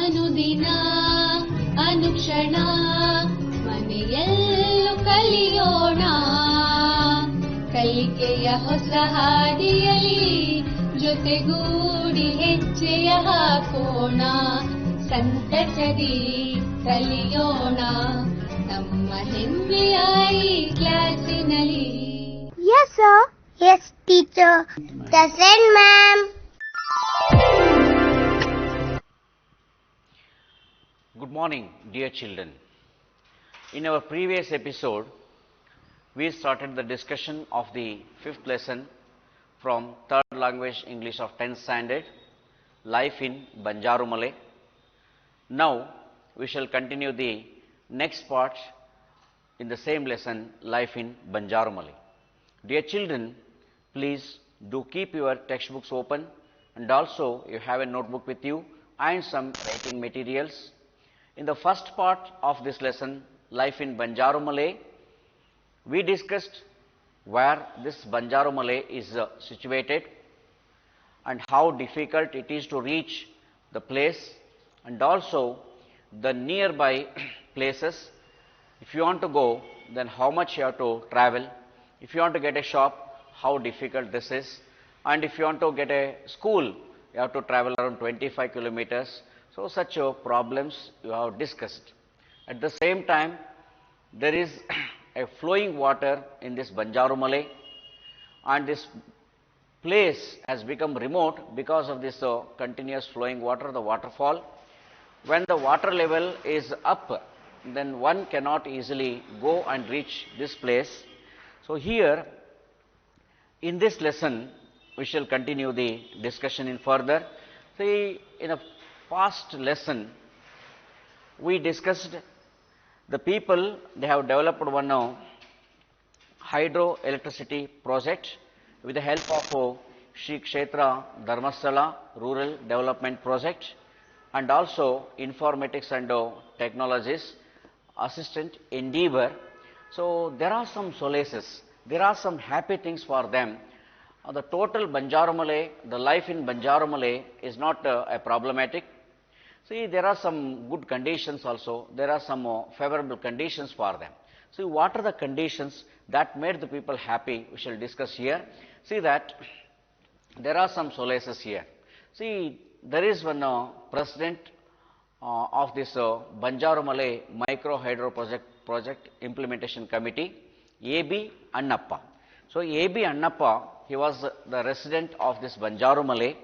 ಅನುದಿನ ಅನುಕ್ಷಣ ಮನೆಯಲ್ಲೂ ಕಲಿಯೋಣ ಕಲಿಕೆಯ ಹೊಸ ಹಾದಿಯಲ್ಲಿ ಜೊತೆಗೂಡಿ ಹೆಜ್ಜೆಯ ಹಾಕೋಣ ಸಂತಸದಿ ಕಲಿಯೋಣ ನಮ್ಮ ಹೆಮ್ಮೆಯ ಈ ಕ್ಲಾಸಿನಲ್ಲಿ. Yes, sir. Yes, teacher. Present, ma'am. Good morning, dear children. In our previous episode, we started the discussion of the 5th lesson from 3rd language English of 10th standard, Life in Banjarumale. Now, we shall continue the next part in the same lesson, Life in Banjarumale. Dear children, please do keep your textbooks open, and also you have a notebook with you and some writing materials. In the first part of this lesson, Life in Banjarumale, we discussed where this Banjarumale is situated and how difficult it is to reach the place, and also the nearby places. If you want to go, then how much you have to travel. If you want to get a shop, how difficult this is. And if you want to get a school, you have to travel around 25 kilometers. So, such problems you have discussed. At the same time, there is a flowing water in this Banjarumale, and this place has become remote because of this continuous flowing water, the waterfall. When the water level is up, then one cannot easily go and reach this place. So, here in this lesson, we shall continue the discussion in further. See, in a past lesson, we discussed the people, they have developed one hydroelectricity project with the help of Shri Kshetra Dharmasthala Rural Development Project, and also informatics and technologies assistant endeavor. So, there are some solaces, there are some happy things for them. The total Banjarumale, the life in Banjarumale is not a problematic. See, there are some good conditions also, there are some favorable conditions for them. See, what are the conditions that made the people happy, we shall discuss here. See that there are some solaces here. See, there is one president of this Banjarumale Micro Hydro Project Implementation Committee, A.B. Annappa. So, A.B. Annappa, he was the resident of this Banjarumale,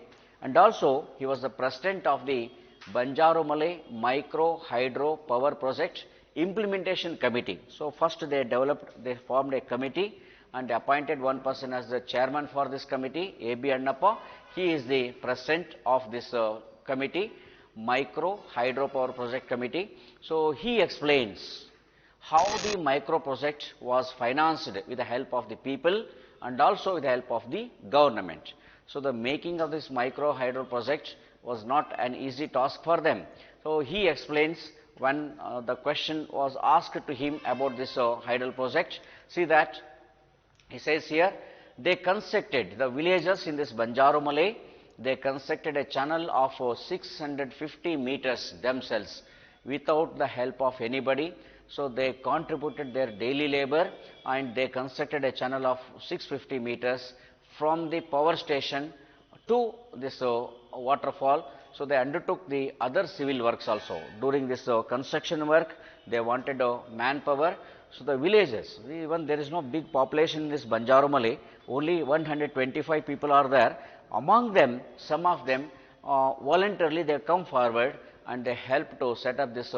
and also he was the president of the Banjarumale Micro Hydro Power Project Implementation Committee. So, first they formed a committee and appointed one person as the chairman for this committee, A.B. Annappa. He is the president of this committee, Micro Hydro Power Project Committee. So, he explains how the micro project was financed with the help of the people and also with the help of the government. So, the making of this micro hydro project was not an easy task for them. So, he explains when the question was asked to him about this hydro project. See that he says here, they constructed the villages in this Banjarumale, they constructed a channel of 650 meters themselves without the help of anybody. So, they contributed their daily labor and they constructed a channel of 650 meters from the power station to this waterfall. So, they undertook the other civil works also. During this construction work, they wanted manpower. So, the villages, even there is no big population in this Banjarumale, only 125 people are there. Among them, some of them voluntarily they come forward and they help to set up this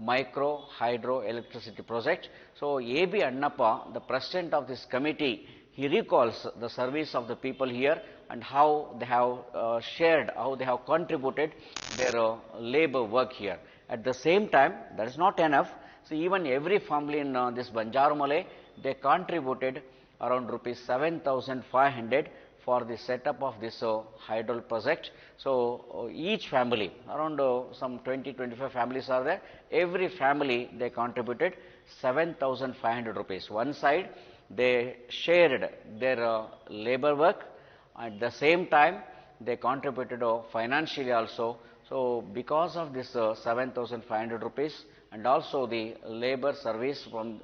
micro hydro electricity project. So, A.B. Annappa, the president of this committee, he recalls the service of the people here and how they have shared, how they have contributed their labor work here. At the same time, that is not enough. So, even every family in this Banjarumale, they contributed around rupees 7,500 for the setup of this hydro project. So, each family, around some 20-25 families are there, every family they contributed 7,500 rupees. One side they shared their labor work, at the same time they contributed financially also So because of this 7,500 rupees and also the labor service from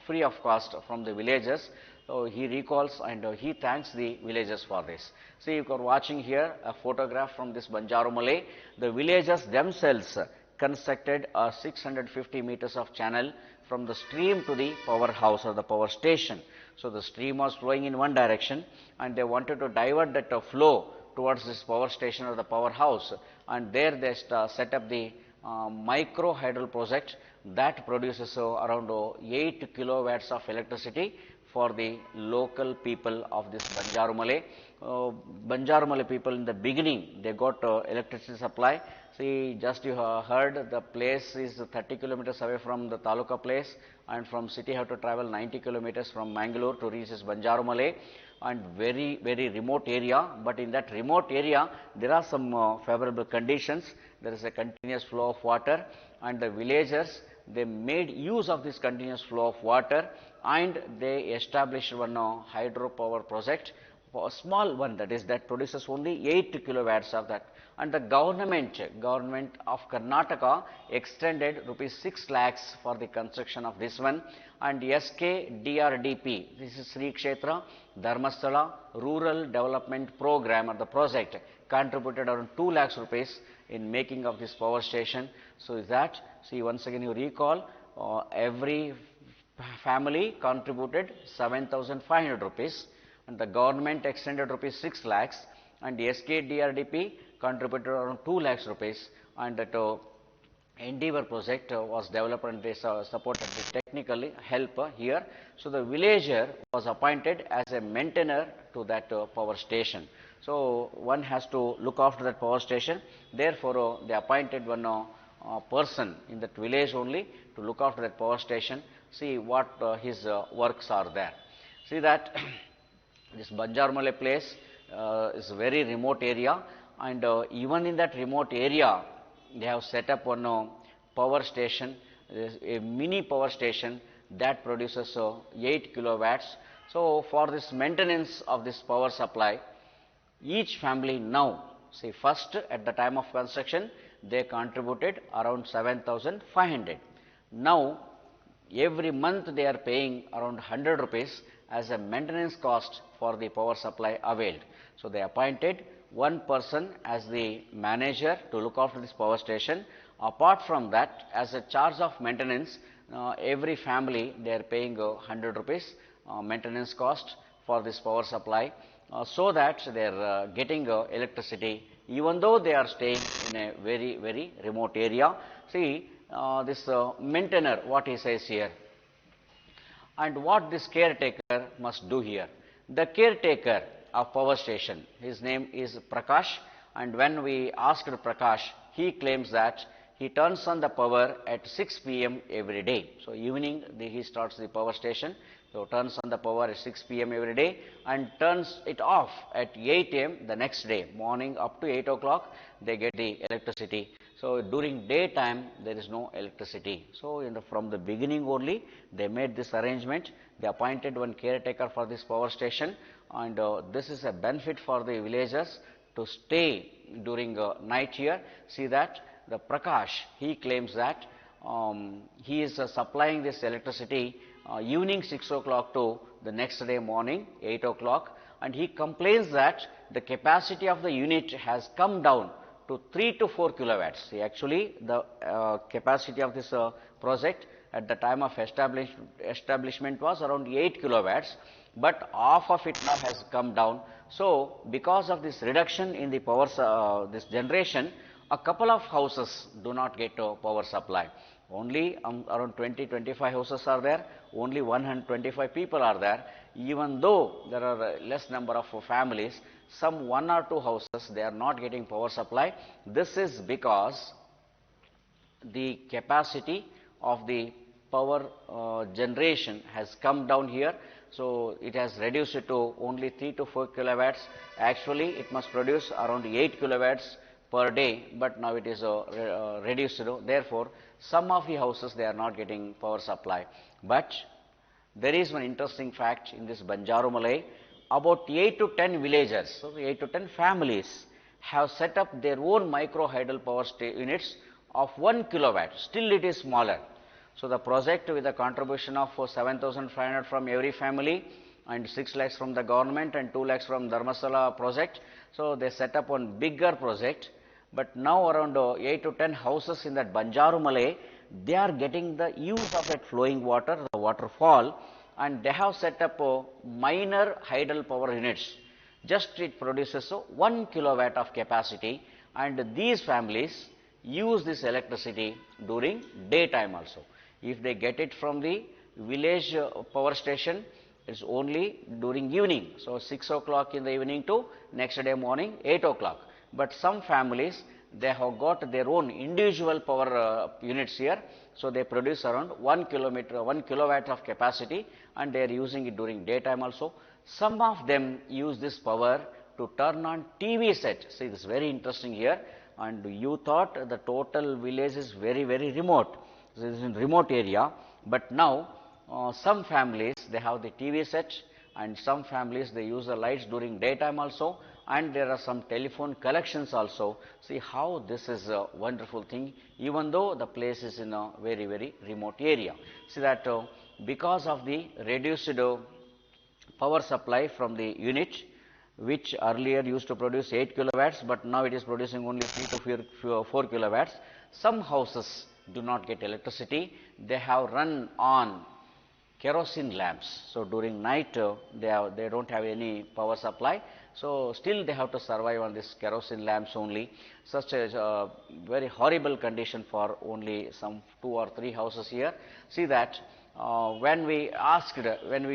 free of cost from the villagers, so he recalls and he thanks the villagers for this. See, you are watching here a photograph from this Banjarumale. The villagers themselves constructed a 650 meters of channel from the stream to the powerhouse or the power station. So the stream was flowing in one direction and they wanted to divert that flow towards this power station or the powerhouse, and there they set up the micro hydro project that produces around 8 kilowatts of electricity for the local people of this Banjarumale. Banjarumale people in the beginning, they got electricity supply. See, just you heard the place is 30 kilometers away from the Taluka place, and from city have to travel 90 kilometers from Mangalore to reach this Banjarumale, and very remote area. But in that remote area there are some favorable conditions. There is a continuous flow of water, and the villagers, they made use of this continuous flow of water and they established one hydropower project, a small one, that produces only 8 kilowatts of that. And the government of Karnataka extended rupees 6 lakhs for the construction of this one, and SKDRDP, this is Sri Kshetra Dharmasthala Rural Development Program or the project, contributed around 2 lakhs rupees in making of this power station. So is that, see, once again you recall, every family contributed 7,500 rupees and the government extended rupees 6 lakhs, and the SKDRDP contributed around 2 lakhs rupees, and that Endeavour project was developed and they supported the technical help here. So the villager was appointed as a maintainer to that power station. So one has to look after that power station. Therefore, they appointed one person in that village only to look after that power station. See what his works are there. See that this Banjarumale place is a very remote area, and even in that remote area they have set up one power station, a mini power station that produces 8 kilowatts. So for this maintenance of this power supply, each family now, see, first at the time of construction they contributed around 7,500. Now every month they are paying around 100 rupees as a maintenance cost for the power supply availed. So they appointed one person as the manager to look after this power station. Apart from that, as a charge of maintenance, every family they are paying 100 rupees maintenance cost for this power supply, so that they are getting electricity even though they are staying in a very remote area. See, this maintainer, what he says here, and what this caretaker must do here. The caretaker of power station, his name is Prakash, and when we asked Prakash, he claims that he turns on the power at 6 p.m. every day. So evening he starts the power station, so turns on the power at 6 p.m. every day and turns it off at 8 a.m. the next day. Morning up to 8 o'clock they get the electricity. So during daytime there is no electricity. So from the beginning only they made this arrangement. They appointed one caretaker for this power station, and this is a benefit for the villagers to stay during night here. See that the Prakash, he claims that he is supplying this electricity evening 6 o'clock to the next day morning 8 o'clock, and he complains that the capacity of the unit has come down to 3 to 4 kilowatts. See, actually the capacity of this project at the time of establishment was around 8 kilowatts, but half of it now has come down. So because of this reduction in the power this generation, a couple of houses do not get power supply. Only around 20-25 houses are there, only 125 people are there. Even though there are a less number of families, some 1 or 2 houses, they are not getting power supply. This is because the capacity of the power generation has come down here. So it has reduced it to only 3 to 4 kilowatts. Actually it must produce around 8 kilowatts per day, but now it is reduced. Therefore some of the houses, they are not getting power supply. But there is one interesting fact in this Banjarumale. About 8 to 10 villagers, so 8 to 10 families, have set up their own micro hydel power units of 1 kilowatt. Still it is smaller. So the project with a contribution of 7,500 from every family and 6 lakhs from the government and 2 lakhs from Dharmasala project. So they set up one bigger project, but now around 8 to 10 houses in that Banjarumale, they are getting the use of that flowing water, the waterfall, and they have set up minor hydel power units. Just it produces 1 kilowatt of capacity, and these families use this electricity during daytime also. If they get it from the village power station, it's only during evening. So 6 o'clock in the evening to next day morning 8 o'clock. But some families, they have got their own individual power units here. So they produce around 1 kilowatt of capacity, and they are using it during daytime also. Some of them use this power to turn on TV set. See, this is very interesting here. And you thought the total village is very, very remote. This is in remote area, but now some families, they have the TV set, and some families, they use the lights during daytime also, and there are some telephone collections also. See how this is a wonderful thing, even though the place is in a very, very remote area. See that because of the reduced power supply from the unit, which earlier used to produce 8 kilowatts, but now it is producing only 3 to 4 kilowatts. Some houses do not get electricity. They have run on kerosene lamps. So during night, they don't have any power supply. So still they have to survive on this kerosene lamps only. Such a very horrible condition for only some 2 or 3 houses here. See that when we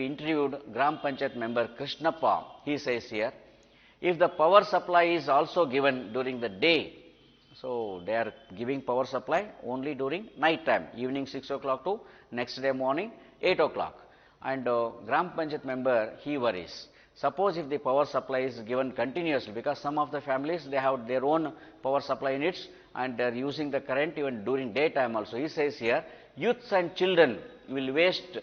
interviewed Gram Panchayat member Krishnappa, he says here, if the power supply is also given during the day, so they are giving power supply only during night time, evening 6 o'clock to next day morning 8 o'clock. And Gram Panchayat member, he worries. Suppose if the power supply is given continuously, because some of the families, they have their own power supply units and they are using the current even during daytime also. He says here, youths and children will waste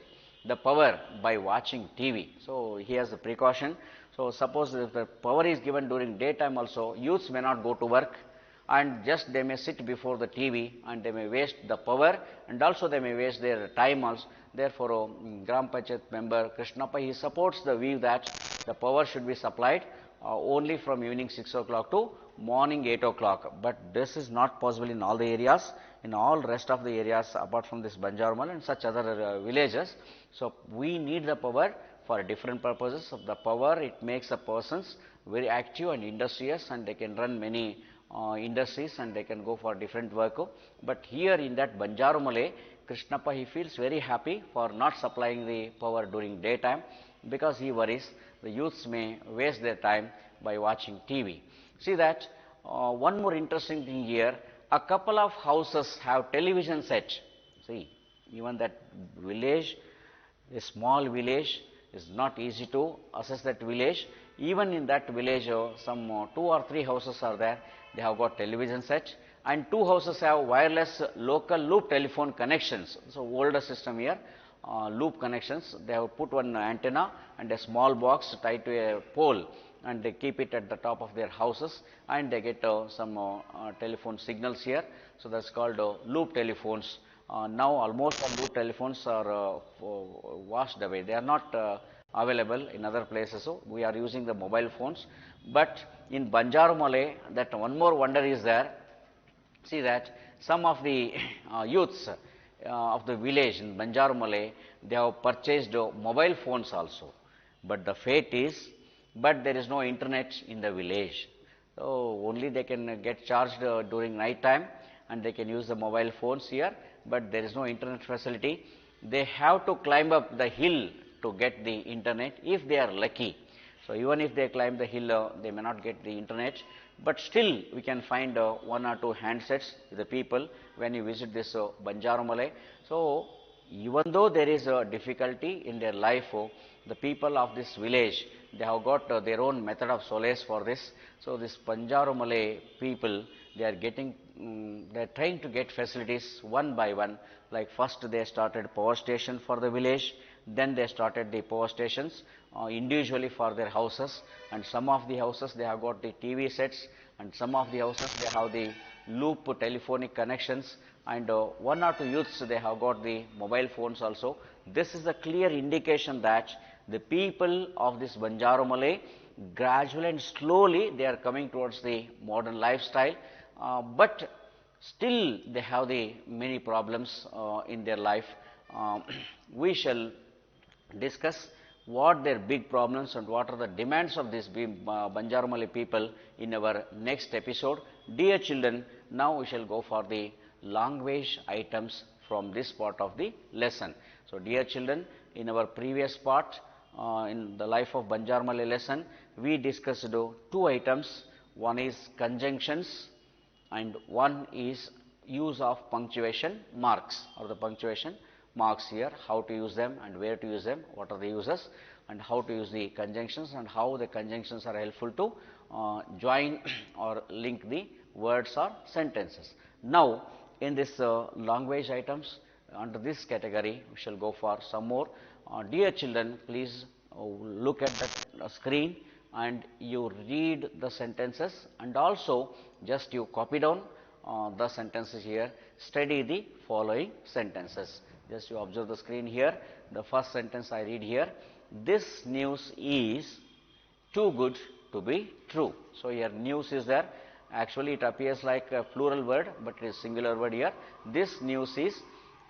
the power by watching TV. So he has a precaution. So suppose if the power is given during daytime also, youths may not go to work, and just they may sit before the TV and they may waste the power, and also they may waste their time also. Therefore, Gram Panchayat member Krishnappa, he supports the view that the power should be supplied only from evening 6 o'clock to morning 8 o'clock. But this is not possible in all the areas, in all rest of the areas apart from this Banjarumale and such other villages. So we need the power for different purposes. Of the power, it makes the persons very active and industrious, and they can run many industries and they can go for different work. But here in that Banjarumale, Krishnappa, he feels very happy for not supplying the power during daytime, because he worries the youths may waste their time by watching TV. See that one more interesting thing here, a couple of houses have television set. See, even that village, a small village, is not easy to assess that village. Even in that village, some 2 or 3 houses are there, they have got television set, and 2 houses have wireless local loop telephone connections. So older system here, loop connections. They have put one antenna and a small box tied to a pole, and they keep it at the top of their houses, and they get some telephone signals here. So that's called loop telephones. Now almost all loop telephones are washed away. They are not available in other places. So we are using the mobile phones. But in Banjarumale, that one more wonder is there. See that some of the youths of the village in Banjarumale, they have purchased mobile phones also. But the fate is, but there is no internet in the village. So only they can get charged during night time, and they can use the mobile phones here, but there is no internet facility. They have to climb up the hill to get the internet if they are lucky. So even if they climb the hill, they may not get the internet, but still we can find 1 or 2 handsets with the people when you visit this Banjarumale. So even though there is a difficulty in their life, the people of this village, they have got their own method of solace for this. So this Banjarumale people, they are getting, they are trying to get facilities one by one. Like first they started power station for the village, Then they started the power stations individually for their houses, and some of the houses they have got the TV sets, and some of the houses they have the loop telephonic connections, and one or two youths they have got the mobile phones also. This is a clear indication that the people of this Banjarumale gradually and slowly they are coming towards the modern lifestyle, but still they have the many problems in their life. We shall discuss what their big problems and what are the demands of these Banjarumale people in our next episode. Dear children, now we shall go for the language items from this part of the lesson. So, dear children, in our previous part in the life of Banjarumale lesson, we discussed two items. One is conjunctions and one is use of punctuation marks or the punctuation marks here, how to use them and where to use them, what are the uses, and how to use the conjunctions and how the conjunctions are helpful to join or link the words or sentences. Now, in this language items, under this category, we shall go for some more. Dear children, please look at the screen and you read the sentences, and also just you copy down the sentences here, study the following sentences. Just you observe the screen here. The first sentence I read here, this news is too good to be true. So, here news is there. Actually, it appears like a plural word, but it is singular word here. This news is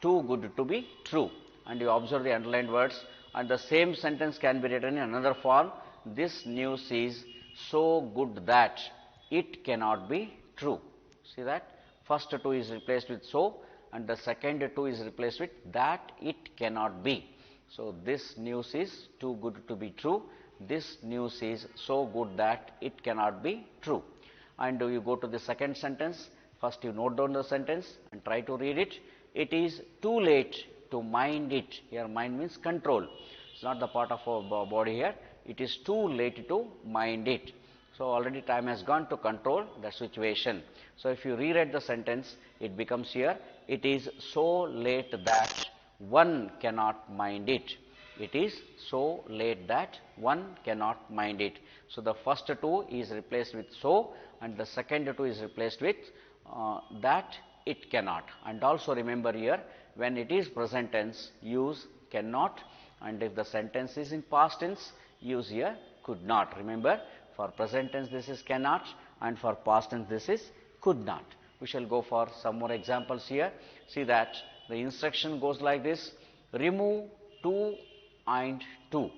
too good to be true. And you observe the underlined words, and the same sentence can be written in another form. This news is so good that it cannot be true. See that? First two is replaced with so, and the second two is replaced with that it cannot be. So, this news is too good to be true. This news is so good that it cannot be true. And you go to the second sentence. First you note down the sentence and try to read it. It is too late to mind it. Here mind means control. It's not the part of our body here. It is too late to mind it. So, already time has gone to control the situation. So, if you reread the sentence, it becomes here, it is so late that one cannot mind it. It is so late that one cannot mind it. So, the first two is replaced with so, and the second two is replaced with that it cannot. And also remember here, when it is present tense, use cannot, and if the sentence is in past tense, use here could not. Remember, for present tense this is cannot, and for past tense this is could not. We shall go for some more examples here. See that the instruction goes like this: remove to and to,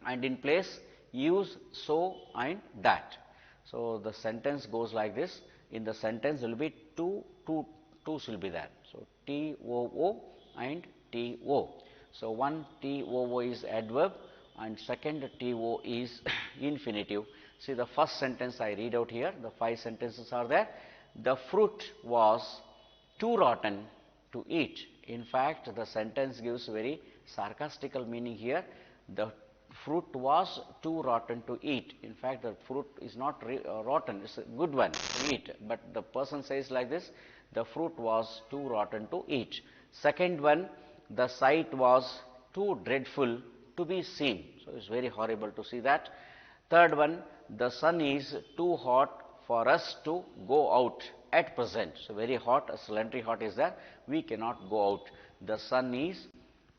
and in place use so and that. So, the sentence goes like this. In the sentence there will be two will be there. So, TOO and TO. So, one TOO is adverb and second TO is infinitive. See the first sentence I read out here, the 5 sentences are there. The fruit was too rotten to eat. In fact, the sentence gives very sarcastical meaning here. The fruit was too rotten to eat. In fact, the fruit is not rotten, it's a good one to eat. But the person says like this, the fruit was too rotten to eat. Second one, the sight was too dreadful to be seen. So, it's very horrible to see that. Third one, the sun is too hot for us to go out at present. So, very hot, a sultry hot is there, we cannot go out. The sun is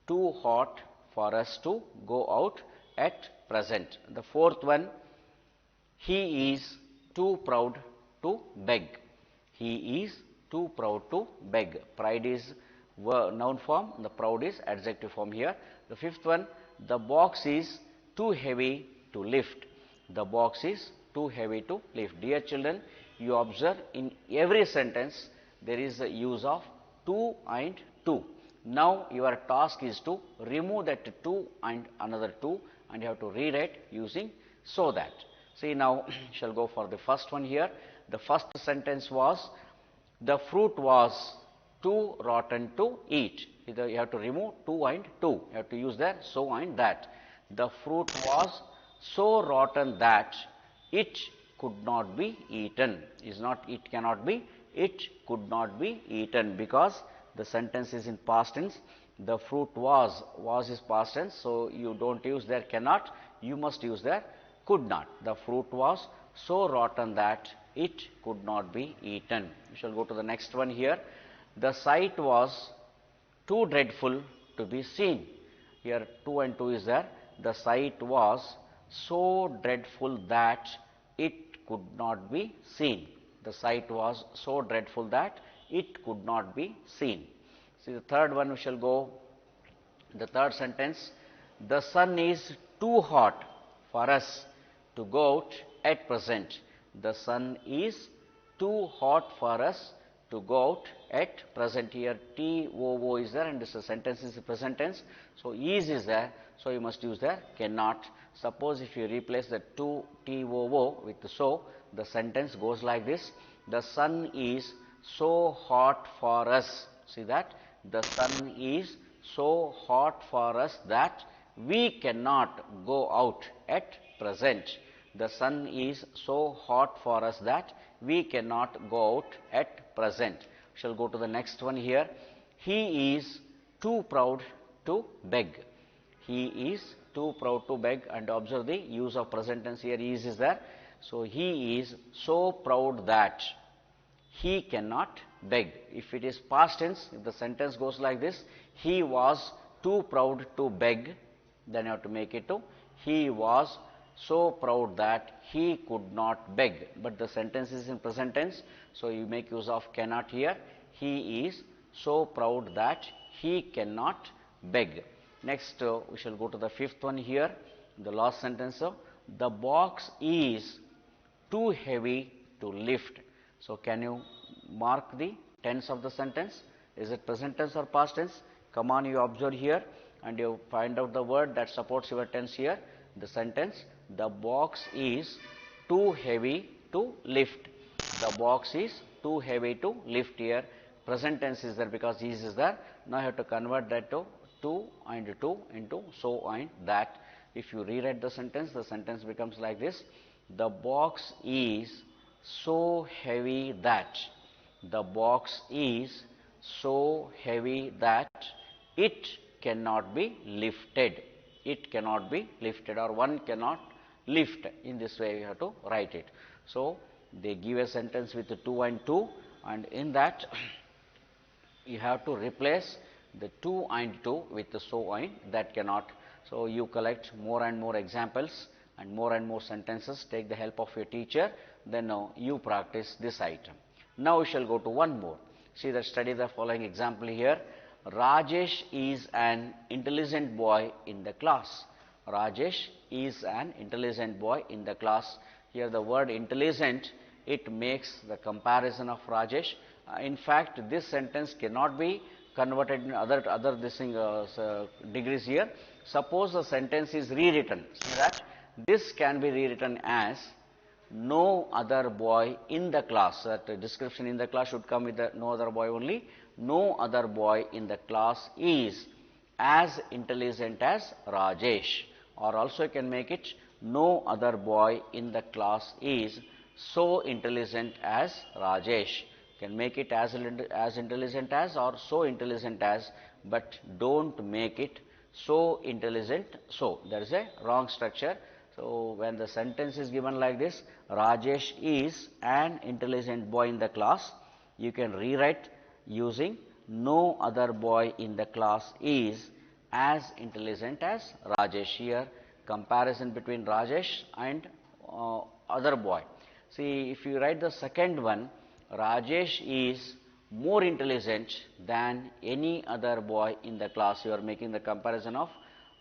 too hot for us to go out at present. The fourth one, he is too proud to beg. He is too proud to beg. Pride is noun form, the proud is adjective form here. The fifth one, the box is too heavy to lift. The box is too heavy to lift. Dear children, you observe in every sentence there is a use of to and to. Now, your task is to remove that to and another to, and you have to rewrite using so that. See, now shall go for the first one here. The first sentence was, the fruit was too rotten to eat. Either you have to remove to and to. You have to use there so and that. The fruit was so rotten that it could not be eaten. Is not it cannot be, it could not be eaten, because the sentence is in past tense. The fruit was is past tense, so you don't use there cannot, you must use there could not. The fruit was so rotten that it could not be eaten. We shall go to the next one here. The sight was too dreadful to be seen. Here 2 and 2 is there. The sight was so dreadful that it could not be seen. The sight was so dreadful that it could not be seen. See the third one, we shall go, the third sentence. The sun is too hot for us to go out at present. The sun is too hot for us to go out at present. Here TOO is there and this sentence is the present tense. So is there, so you must use there cannot. Suppose if you replace the to TOO with so, the sentence goes like this. The sun is so hot for us. See that? The sun is so hot for us that we cannot go out at present. The sun is so hot for us that we cannot go out at present. We shall go to the next one here. He is too proud to beg. He is too proud to beg, and observe the use of present tense here, is there. So he is so proud that he cannot beg. If it is past tense, if the sentence goes like this, he was too proud to beg, then you have to make it to he was so proud that he could not beg. But the sentence is in present tense, so you make use of cannot here. He is so proud that he cannot beg. Next, we shall go to the fifth one here, the last sentence. The box is too heavy to lift. So can you mark the tense of the sentence? Is it present tense or past tense? Come on, you observe here and you find out the word that supports your tense here. The sentence, the box is too heavy to lift. The box is too heavy to lift here. Present tense is there because is there. Now you have to convert that to and to into so and that. If you rewrite the sentence becomes like this. The box is so heavy that. The box is so heavy that it cannot be lifted. It cannot be lifted, or one cannot lift. In this way you have to write it. So they give a sentence with 2 and 2, and in that you have to replace the 2 and 2 with the so and that cannot. So you collect more and more examples and more sentences, take the help of your teacher, then now you practice this item. Now we shall go to one more. See that, study the following example here. Rajesh is an intelligent boy in the class. Rajesh is an intelligent boy in the class. Here the word intelligent, it makes the comparison of Rajesh. In fact, this sentence cannot be converted in other degrees here. Suppose the sentence is rewritten. See that? This can be rewritten as no other boy in the class. That description in the class should come with the no other boy only. No other boy in the class is as intelligent as Rajesh. Or also you can make it no other boy in the class is so intelligent as Rajesh. You can make it as intelligent as or so intelligent as, but don't make it so intelligent so. There is a wrong structure. So when the sentence is given like this, Rajesh is an intelligent boy in the class, you can rewrite using no other boy in the class is as intelligent as Rajesh. Here comparison between Rajesh and other boy. See, if you write the second one, Rajesh is more intelligent than any other boy in the class. You are making the comparison of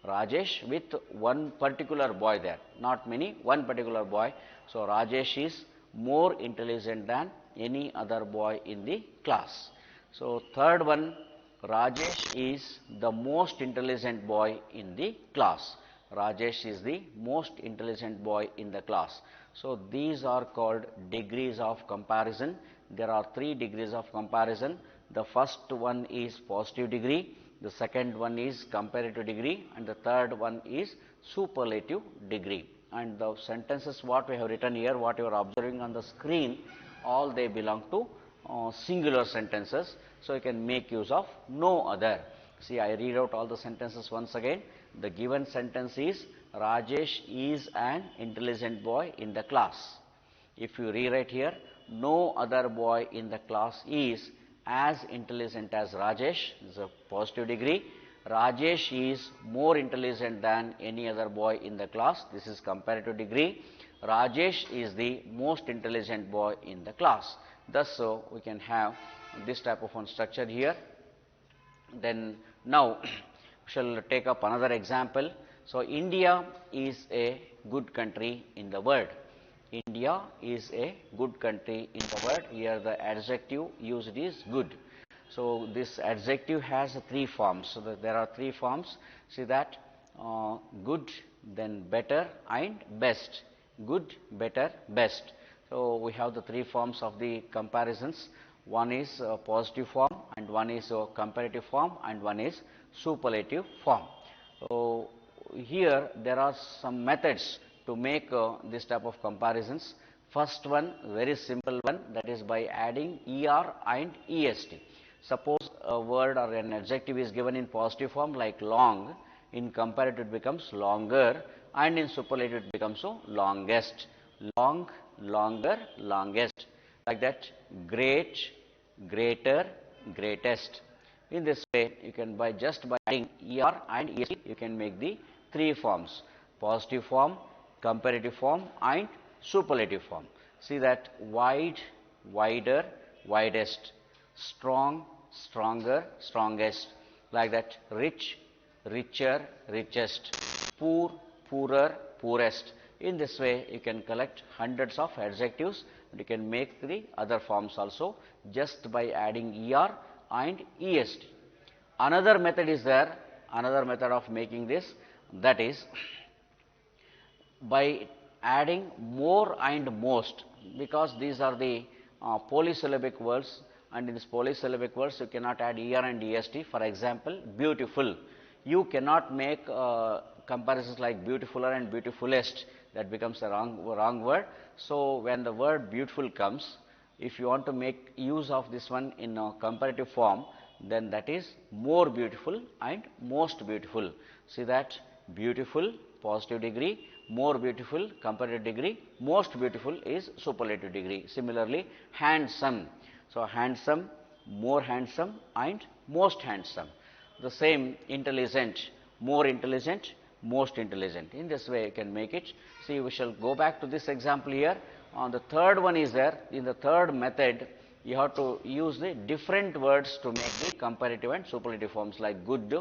Rajesh with one particular boy there, not many, one particular boy. So Rajesh is more intelligent than any other boy in the class. So third one, Rajesh is the most intelligent boy in the class. Rajesh is the most intelligent boy in the class. So these are called degrees of comparison. There are 3 degrees of comparison. The first one is positive degree, the second one is comparative degree, and the third one is superlative degree. And the sentences what we have written here, what you are observing on the screen, all they belong to singular sentences. So you can make use of no other. See, I read out all the sentences once again. The given sentence is Rajesh is an intelligent boy in the class. If you rewrite here, no other boy in the class is as intelligent as Rajesh, this is a positive degree. Rajesh is more intelligent than any other boy in the class, this is comparative degree. Rajesh is the most intelligent boy in the class. Thus, we can have this type of one structure here. Then now we shall take up another example. So, India is a good country in the world. India is a good country in the world. Here the adjective used is good. So, this adjective has three forms. So, there are three forms. See that good, then better and best. Good, better, best. So, we have the three forms of the comparisons. One is positive form, and one is comparative form, and one is superlative form. So, here there are some methods to make this type of comparisons. First one, very simple one, that is by adding er and est. Suppose a word or an adjective is given in positive form like long, in comparative it becomes longer, and in superlative it becomes so longest. Long, longer, longest. Like that, great, greater, greatest. In this way, you can just by adding er and est, you can make the three forms: positive form, comparative form, and superlative form. See that wide, wider, widest, strong, stronger, strongest. Like that, rich, richer, richest, poor, poorer, poorest. In this way, you can collect hundreds of adjectives, and you can make the other forms also just by adding er and est. Another method is there, another method of making this, that is by adding more and most, because these are the polysyllabic words, and in this polysyllabic words you cannot add er and est. For example, beautiful, you cannot make comparisons like beautifuler and beautifulest, that becomes a wrong word. So, when the word beautiful comes, if you want to make use of this one in a comparative form, then that is more beautiful and most beautiful. See that beautiful, positive degree, more beautiful, comparative degree, most beautiful is superlative degree. Similarly, handsome. So, handsome, more handsome, and most handsome. The same, intelligent, more intelligent, most intelligent. In this way, you can make it. See, we shall go back to this example here. On the third one is there. In the third method, you have to use the different words to make the comparative and superlative forms. Like good,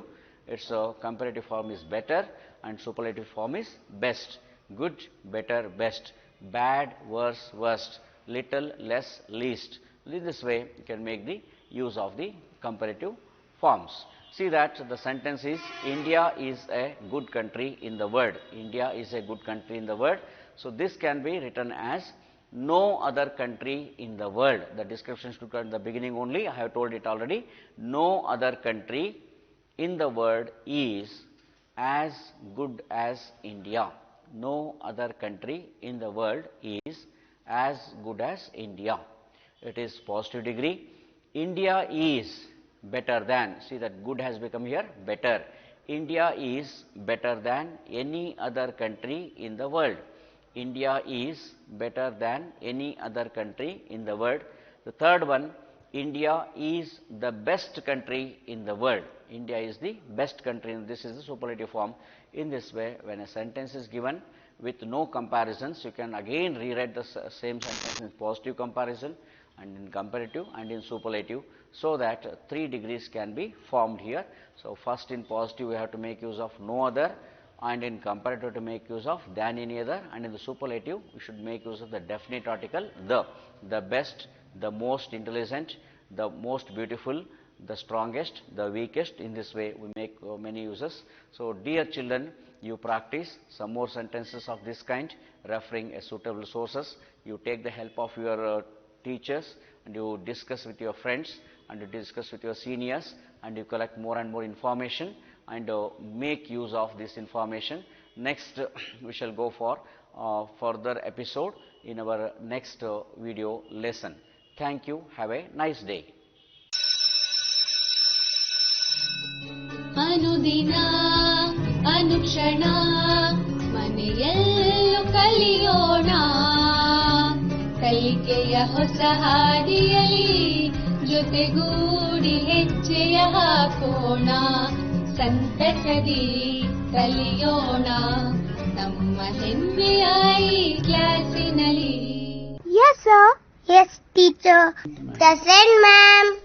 its comparative form is better, and superlative form is best. Good, better, best. Bad, worse, worst. Little, less, least. In this way, you can make the use of the comparative forms. See that the sentence is India is a good country in the world. India is a good country in the world. So, this can be written as no other country in the world. The description should come in the beginning only. I have told it already. No other country in the world is as good as India. No other country in the world is as good as India. It is positive degree. India is better than, see that good has become here better. India is better than any other country in the world. India is better than any other country in the world. The third one, India is the best country in the world. India is the best country, and this is the superlative form. In this way, when a sentence is given with no comparisons, you can again rewrite the same sentence in positive comparison, and in comparative, and in superlative, so that 3 degrees can be formed here. So, first in positive we have to make use of no other, and in comparative to make use of than any other, and in the superlative we should make use of the definite article the best, the most intelligent, the most beautiful, the strongest, the weakest. In this way we make many uses. So, dear children, you practice some more sentences of this kind, referring a suitable sources. You take the help of your teachers, and you discuss with your friends, and you discuss with your seniors, and you collect more and more information, and make use of this information. Next we shall go for further episode in our next video lesson. Thank you. Have a nice day. ಅನುದಿನ ಅನುಕ್ಷಣ ಮನೆಯಲ್ಲೂ ಕಲಿಯೋಣ. ಕಲಿಕೆಯ ಹೊಸ ಹಾದಿಯಲಿ ಜೊತೆಗೂಡಿ ಹೆಜ್ಜೆಯ ಹಾಕೋಣ. ಸಂತಸದಿ ಕಲಿಯೋಣ ನಮ್ಮ ಹೆಮ್ಮೆಯ ಈ ಕ್ಲಾಸಿನಲ್ಲಿ. Yes, sir. Yes, teacher. Present, ma'am.